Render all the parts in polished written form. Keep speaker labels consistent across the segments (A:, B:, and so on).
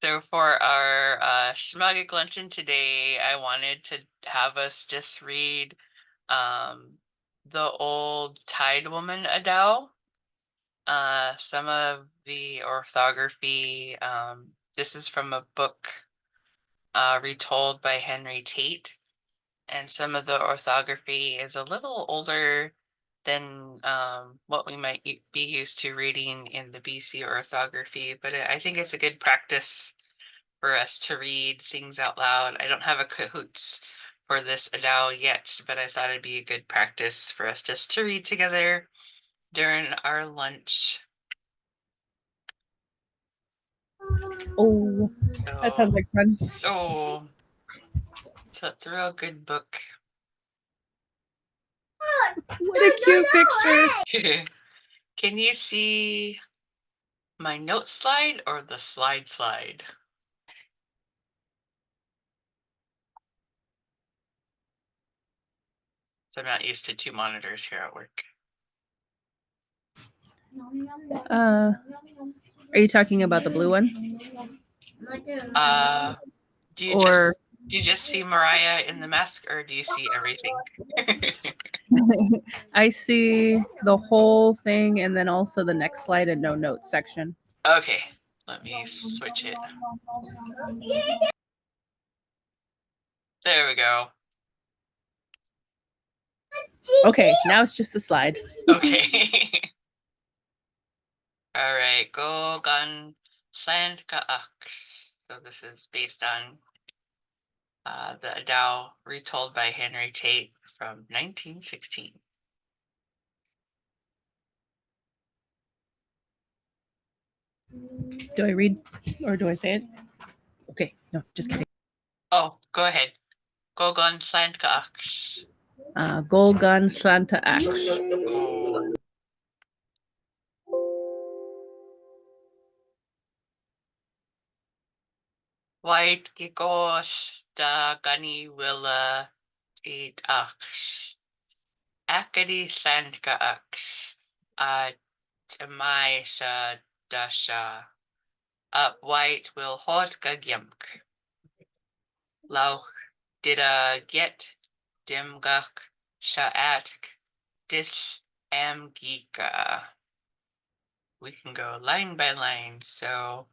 A: So for our Sm'algyax luncheon today, I wanted to have us just read the old Tide Woman Adaawx. Some of the orthography. This is from a book retold by Henry Tate, and some of the orthography is a little older than what we might be used to reading in the BC orthography, but I think it's a good practice for us to read things out loud. I don't have a Kahoots for this Adaawx yet, but I thought it'd be a good practice for us just to read together during our lunch.
B: Oh, that sounds like fun.
A: Oh, so it's a real good book.
B: What a cute picture.
A: Can you see my note slide or the slide? So I'm not used to two monitors here at work.
B: Are you talking about the blue one?
A: Do you just see Mariah in the mask, or do you see everything?
B: I see the whole thing and then also the next slide and no notes section.
A: Okay, let me switch it. There we go.
B: Okay, now it's just the slide.
A: Okay. All right, go gun Sm'algyax. So this is based on the Adaawx retold by Henry Tate from 1916.
B: Do I read or do I say it? Okay, no, just kidding.
A: Oh, go ahead. Go gun Sm'algyax.
B: Golgan Sm'algyax.
A: Oh. White Gigosh da Gani Willa Adaawx. Akadi Sm'algyax. Tamaisha Dasha. Up white will hot gagyamk. Lauch dida get dimgach sha'atk dish amgika. We can go line by line. So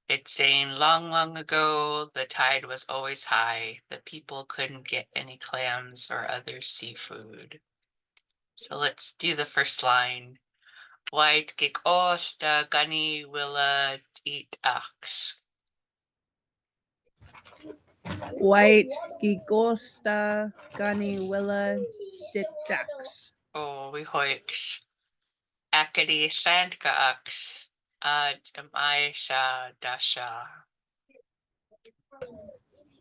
A: it's saying long ago, the tide was always high. The people couldn't get any clams or other seafood. So let's do the first line. White gikosh da gani willa Adaawx.
B: White Gigosta Gani Willa Adaawx.
A: Oh, we hoiks. Akadi Sm'algyax. Tamaisha Dasha.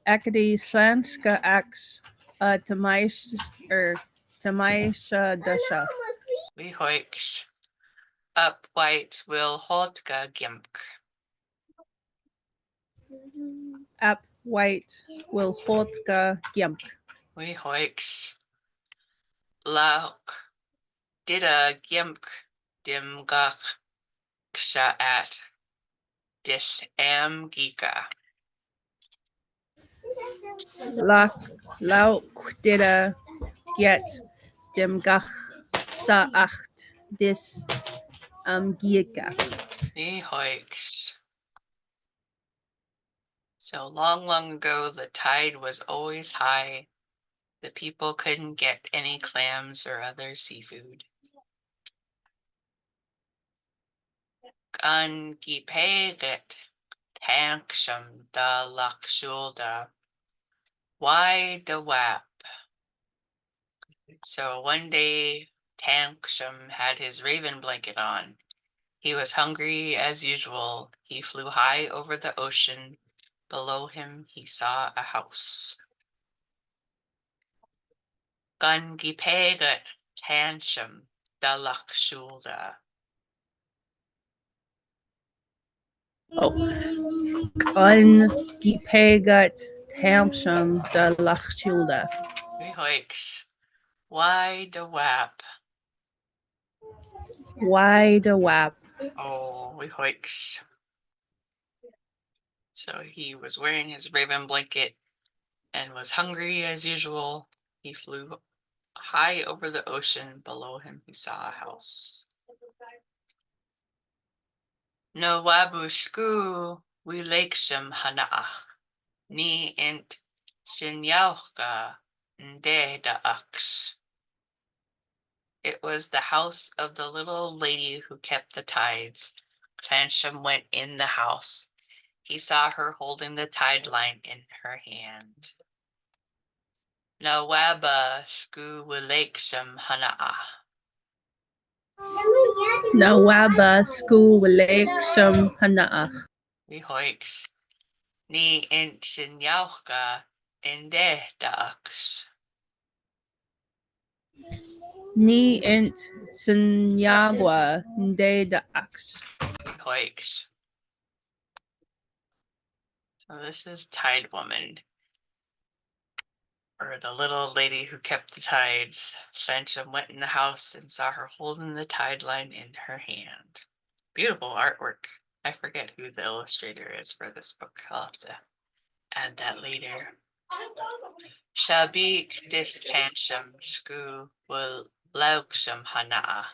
B: Akadi Sm'algyax. Tamaisha Dasha.
A: We hoiks. Up white will holtka gimk.
B: Up white will Hotka Gimp.
A: We hoiks. Lauk. Dida gimk. Dimgach. Kshaat. Dish am gika.
B: Lauk dida get Dimgach Saacht Dis Gieka.
A: We hoiks. So long ago, the tide was always high. The people couldn't get any clams or other seafood. Gan gipeget tanksham da lakshulda. Why the wap? So one day, Tanksham had his raven blanket on. He was hungry as usual. He flew high over the ocean. Below him, he saw a house. Gan gipeget Tanksham da lakshulda.
B: Gun Gipegat Tamsham da Lachchulda.
A: Hoiks. Why the wap?
B: Why the wap?
A: Oh, we hoiks. So he was wearing his raven blanket and was hungry as usual. He flew high over the ocean. Below him, he saw a house. No wabushku wilakesham hana'a. Ni int Sm'algyax Adaawx. It was the house of the little lady who kept the tides. Clansham went in the house. He saw her holding the tide line in her hand. Nawaba sku wilakesham hana'a.
B: Nawaba school Wilakesham Hanaach.
A: Nigyooks. Ni int Sm'algyax Adaawx.
B: Ni int Sinyagwa Adaawx.
A: Nigyooks. So this is Tide Woman, or the little lady who kept the tides. Clansham went in the house and saw her holding the tide line in her hand. Beautiful artwork. I forget who the illustrator is for this book. I'll have to add that later. Shabik dis Clansham sku will lauksham hana'a.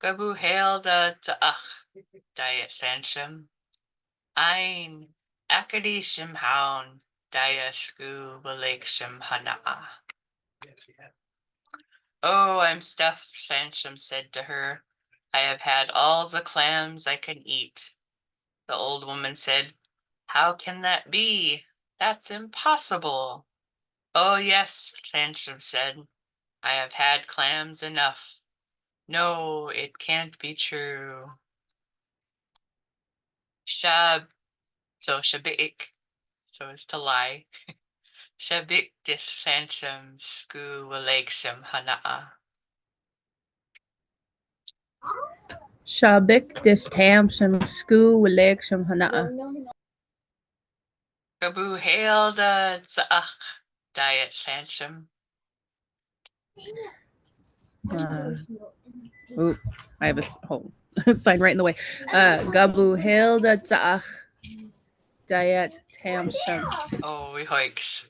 A: Gabu hail da ta'ach diet Clansham. Ein Akadishim Hound Dayashku Balaksham Hana'a. Oh, I'm stuffed, Clansham said to her. I have had all the clams I can eat. The old woman said, How can that be? That's impossible. Oh, yes, Clansham said. I have had clams enough. No, it can't be true. Shab, so Shabik, so as to lie. Shabik dis Clansham sku Walaksham Hana'a.
B: Shabik dis Tamsham school Wilakesham Hana'a.
A: Gabu hail da Za'ach diet Clansham.
B: Ooh, I have a sign right in the way. Gabu Hilda Tzach Diet Tamsham.
A: Oh, we hoiks.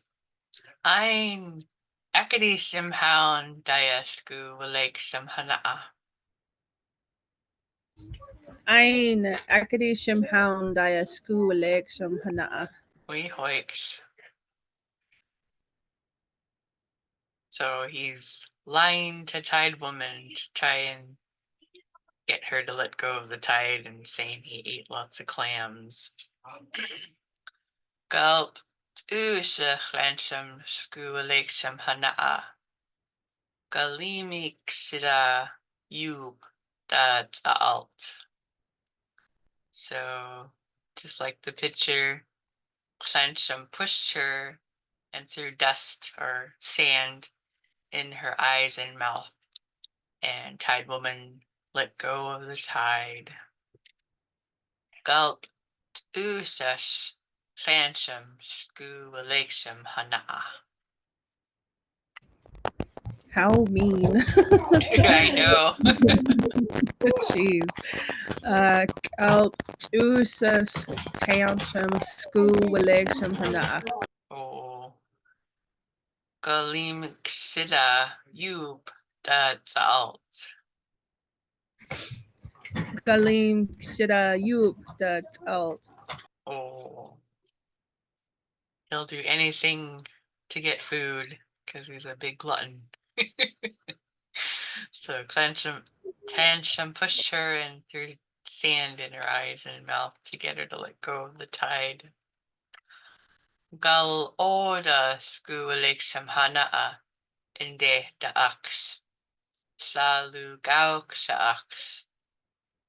A: Ein Akadishim Hound Diasku Walaksham Hana'a.
B: Ein Akadishim Hound Diet School Wilakesham Hana'a.
A: We hoiks. So he's lying to Tide Woman to try and get her to let go of the tide and saying he ate lots of clams. Gulp Usha Clansham Skualaksham Hana'a. Galimik Sida Yub Da Alt. So just like the picture, Clansham pushed her and threw dust or sand in her eyes and mouth, and Tide Woman let go of the tide. Gulp Ushash Clansham Skualaksham Hana'a.
B: How mean.
A: I know.
B: Jeez. Altusas Tamsham School Wilakesham Hana'a.
A: Oh. Galimik Sida Yub Da Alt.
B: Galim Shida Yub Alt.
A: Oh. He'll do anything to get food because he's a big glutton. So Clansham pushed her and threw sand in her eyes and mouth to get her to let go of the tide. Gal oda Skualaksham Hana'a Inde Adaawx. Slalu Gauksha'ax.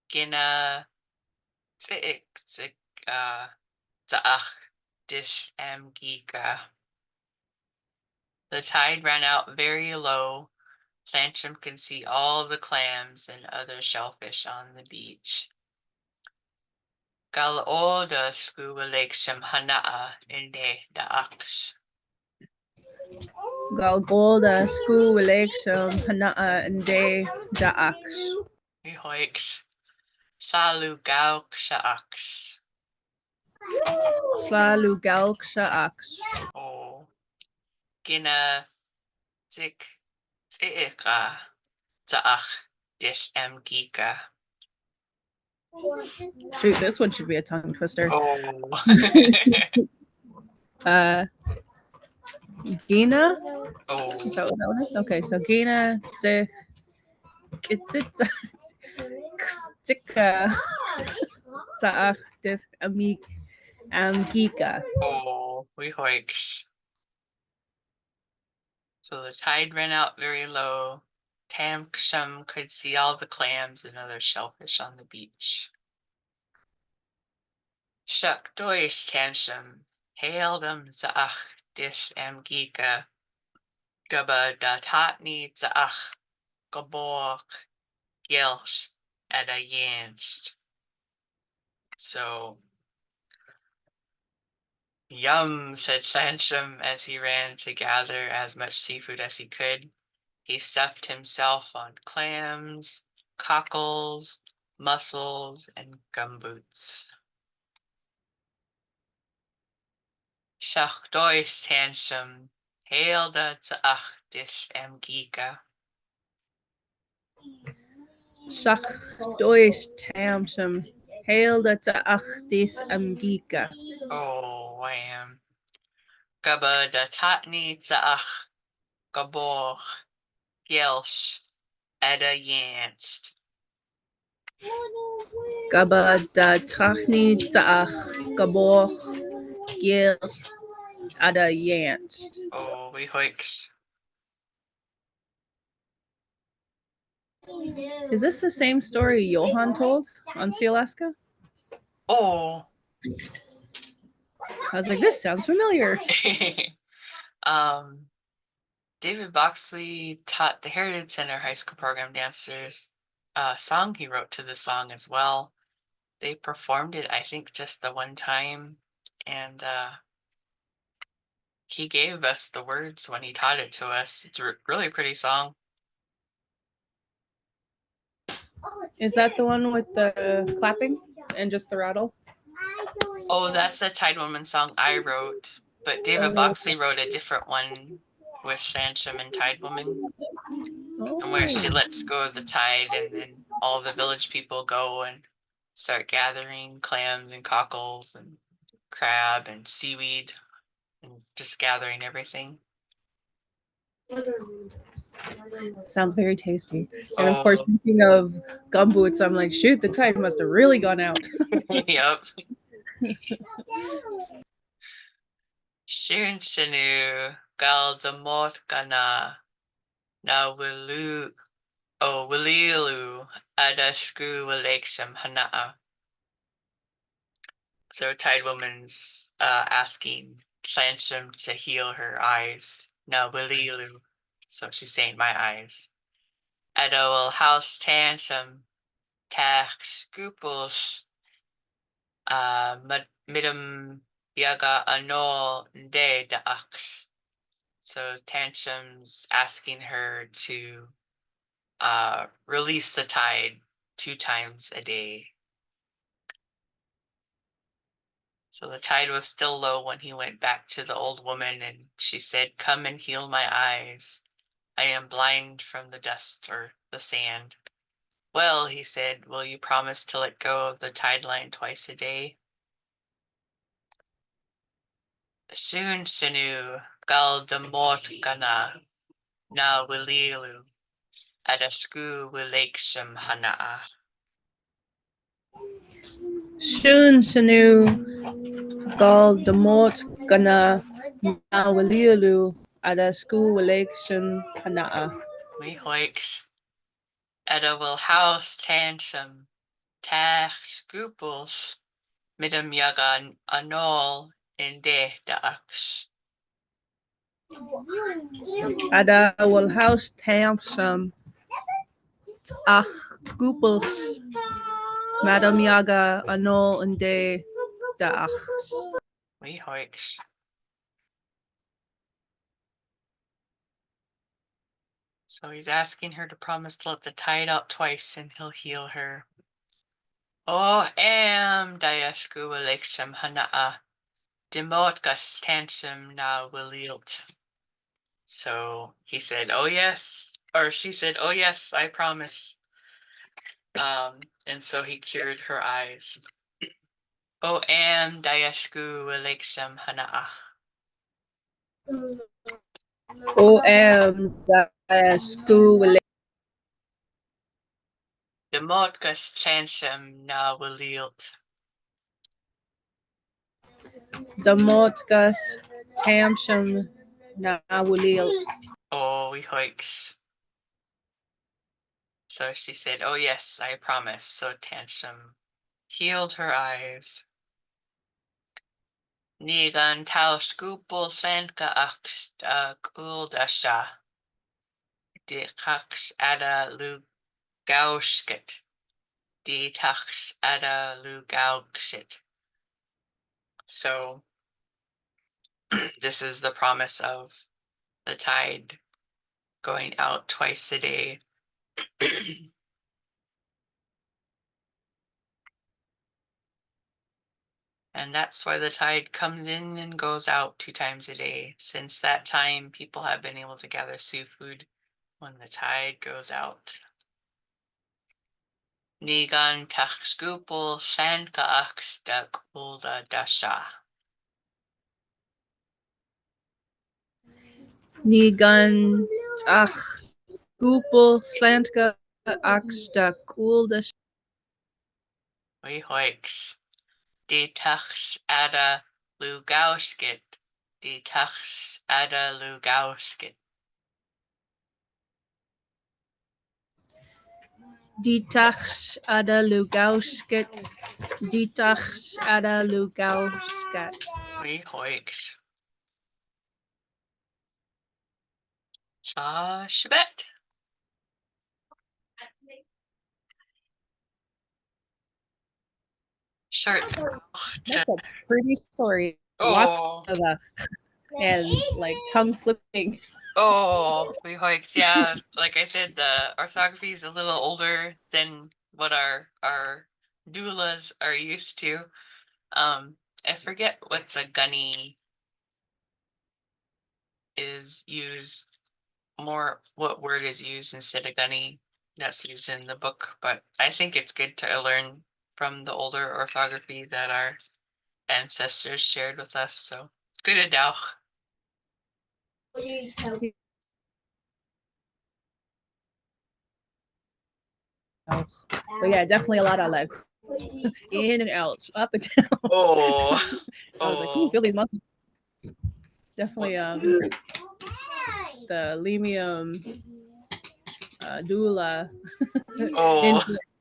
A: Gina Tzik Za'ach Dish Amgika. The tide ran out very low. Clansham can see all the clams and other shellfish on the beach. Gal oda Skualaksham Hana'a Inde Adaawx.
B: Galgolda School Wilakesham Hana'a Inde Adaawx.
A: Mihoix. Salu Gauksha'ax.
B: Sm'algyax.
A: Oh, gina tik tika taach dish Sm'gyax.
B: Shoot, this one should be a tongue twister.
A: Oh.
B: Uh, Gina.
A: Oh.
B: Is that what that one is? Okay, so Gina Tika Taach Dith Amgika.
A: Oh, we hoiked. So the tide ran out very low. Tam Kshum could see all the clams and other shellfish on the beach. Shuk doish Tansham hailed Zaach dish Amgika Gubba da Tatni Zaach Gabok Yelsh Ada Yanst. So yum, said Shansham as he ran to gather as much seafood as he could. He stuffed himself on clams, cockles, mussels, and gumboots. Shachdois Tansham hailda Zaach dish Amgika.
B: Shach Doish Tamsham Hailda Taach Dith Amgika.
A: Oh, wham. Gubba da Tatni Zaach Gaboch Yelsh Ada Yanst.
B: Gaba da Tachni Taach Gabor Gil Ada Yanst.
A: Oh, we hoiks.
B: Is this the same story Johan told on Sealaska?
A: Oh.
B: I was like, this sounds familiar.
A: um, David Boxley taught the Heritage Center high school program dancers a song he wrote to the song as well. They performed it, I think, just the one time, and he gave us the words when he taught it to us. It's a really pretty song.
B: Is that the one with the clapping and just the rattle?
A: Oh, that's a Tide Woman song I wrote, but David Boxley wrote a different one with Shansham and Tide Woman, and where she lets go of the tide, and then all the village people go and start gathering clams and cockles and crab and seaweed and just gathering everything.
B: Sounds very tasty. And of course,
A: Oh,
B: thinking of gumboots, I'm like, shoot, the tide must have really gone out.
A: yep. Shirin Shinu gal damot gana na wilu o wililu adashku wilaksham hana'a. So Tide Woman's asking Slansham to heal her eyes. Na wililu. So she's saying my eyes. Adol house tansham tach scruples midam yaga anol de da'aks. So Tansham's asking her to release the tide 2 times a day. So the tide was still low when he went back to the old woman, and she said, "Come and heal my eyes. I am blind from the dust or the sand." "Well," he said, "will you promise to let go of the tide line twice a day?" Soon Sinu gal demort gana na wililu adasku wilaksham hana'a.
B: Shun Sanu Gal Demort Gana Nawalilu Adasku Election Hana'a.
A: We hoiks Edda will house tansham tach scruples midam yagan anol in de da'aks.
B: Ada will house Tamsum Ach Gupel Madam Yaga Anol and De Dach.
A: We hoiks. So he's asking her to promise to let the tide out twice and he'll heal her. Oh, am Dayashku Alexam Hana'a. Demotkas Tansum Na Wililt. So he said, "Oh yes," or she said, "Oh yes, I promise." And so he cured her eyes. O am Dayashku Alexam Hana'a.
B: OM school
A: Demotkas Tansum Na Wililt.
B: Damotkas Tamsham Nawulil.
A: Oh, we hoiks. So she said, "Oh yes, I promise." So Tansum healed her eyes. Nigan tau skupul Sm'algyax kuldasha. Dikaks ada lugauskit. Ditaks ada lugauksit. So this is the promise of the tide going out twice a day. And that's why the tide comes in and goes out 2 times a day. Since that time, people have been able to gather seafood when the tide goes out. Nigan takskupul Sm'algyax da kulda dasha.
B: Nigan Ach Gupel Slantka Aksta Kulda.
A: We hoiks. Die tachs ada lugauskit. Die tachs ada lugauskit.
B: Ditach Ada Lugausket. Ditach Ada Lugauskat.
A: We hoiks. Shbet. Short.
B: That's a pretty story. Lots
A: Oh.
B: of and like tongue flipping.
A: Oh, we hoiks. Yeah, like I said, the orthography is a little older than what our doulas are used to. I forget what the gunny is used more, what word is used instead of gunny that's used in the book, but I think it's good to learn from the older orthography that our ancestors shared with us. So good Adaawx.
B: But yeah, definitely a lot of like in and out, up and down.
A: Oh,
B: I was like, ooh,
A: oh,
B: feel these muscles. Definitely the lemium doula
A: oh.
B: interest.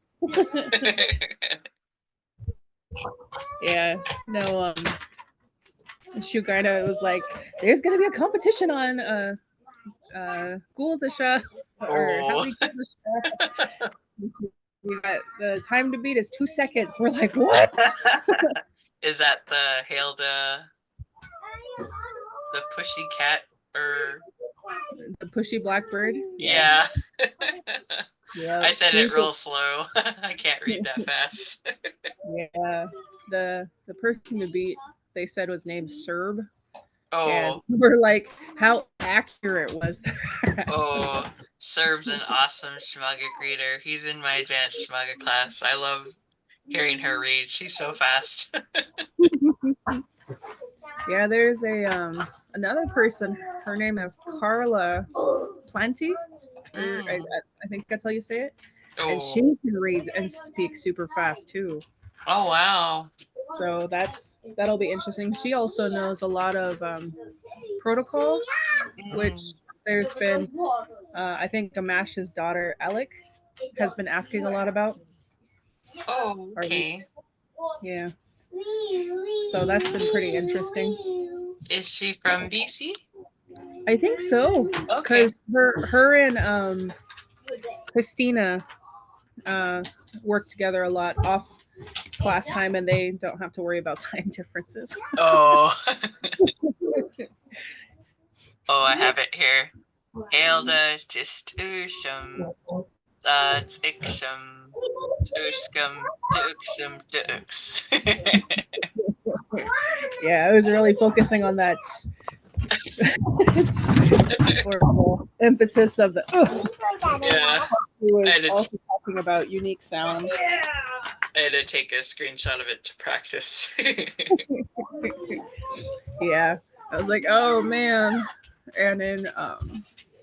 B: Yeah, no, Shugarda was like, there's gonna be a competition on Gouldasha or
A: Oh.
B: Howdy Gouldasha. We got the time to beat is 2 seconds. We're like, what?
A: Is that the Hilda, the pushy cat, or
B: The pushy blackbird.
A: yeah?
B: Yeah.
A: I said it real slow. I can't read that fast.
B: Yeah. The person to beat, they said was named Serb. And
A: Oh,
B: we're like, how accurate was that?
A: oh, Serb's an awesome Sm'algyax reader. He's in my advanced Sm'algyax class. I love hearing her read. She's so fast.
B: Yeah, there's a another person. Her name is Carla Planty, or
A: Mm.
B: I think that's how you say it. And she
A: Oh,
B: can read and speak super fast too.
A: oh wow.
B: So that'll be interesting. She also knows a lot of protocol, which
A: Mm.
B: there's been. I think Gamash's daughter Alec has been asking a lot about.
A: Oh,
B: Or,
A: okay.
B: yeah. So that's been pretty interesting.
A: Is she from BC?
B: I think so,
A: Okay.
B: because her and Christina work together a lot off class time, and they don't have to worry about time differences.
A: Oh. Oh, I have it here. Hilda just Usham. That's Ixum. Tushkum, Dukshum, Dukes.
B: Yeah, I was really focusing on that horrible emphasis of the.
A: Yeah,
B: He
A: I
B: was
A: had to
B: also talking about unique sounds.
A: I had to take a screenshot of it to practice.
B: Yeah, I was like, oh man. And in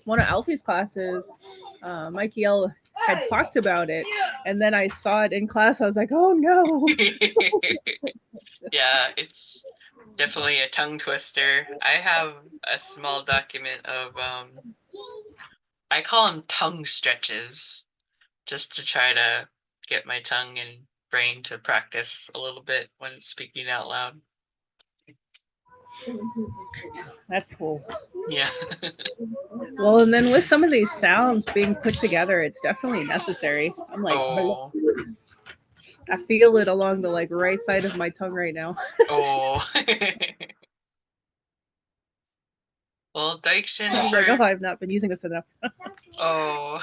B: one of Alfie's classes, Mikey L had talked about it, and then I saw it in class. I was like, oh no.
A: Yeah, it's definitely a tongue twister. I have a small document of I call them tongue stretches, just to try to get my tongue and brain to practice a little bit when speaking out loud.
B: That's cool.
A: Yeah.
B: Well, and then with some of these sounds being put together, it's definitely necessary. I'm like,
A: Oh.
B: I feel it along the like right side of my tongue right now.
A: Oh. Well, Dykeson
B: I was like, oh, I've not been using this enough.
A: Oh.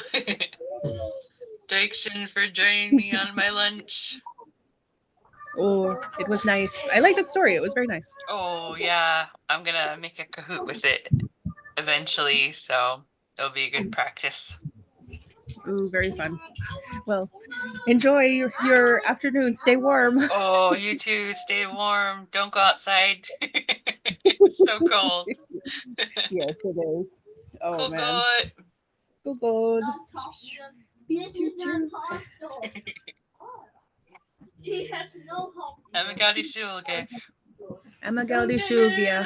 A: Dykeson for joining me on my lunch.
B: Oh, it was nice. I like the story. It was very nice.
A: Oh, yeah. I'm gonna make a Kahoot with it eventually, so it'll be a good practice.
B: Ooh, very fun. Well, enjoy your afternoon. Stay warm.
A: Oh, you too. Stay warm. Don't go outside. It's so cold.
B: Yes, it is. Oh
A: Cool
B: man.
A: God.
B: Go good.
A: I'm a Gaudi Shulge.
B: I'm a Gaudi Shugia.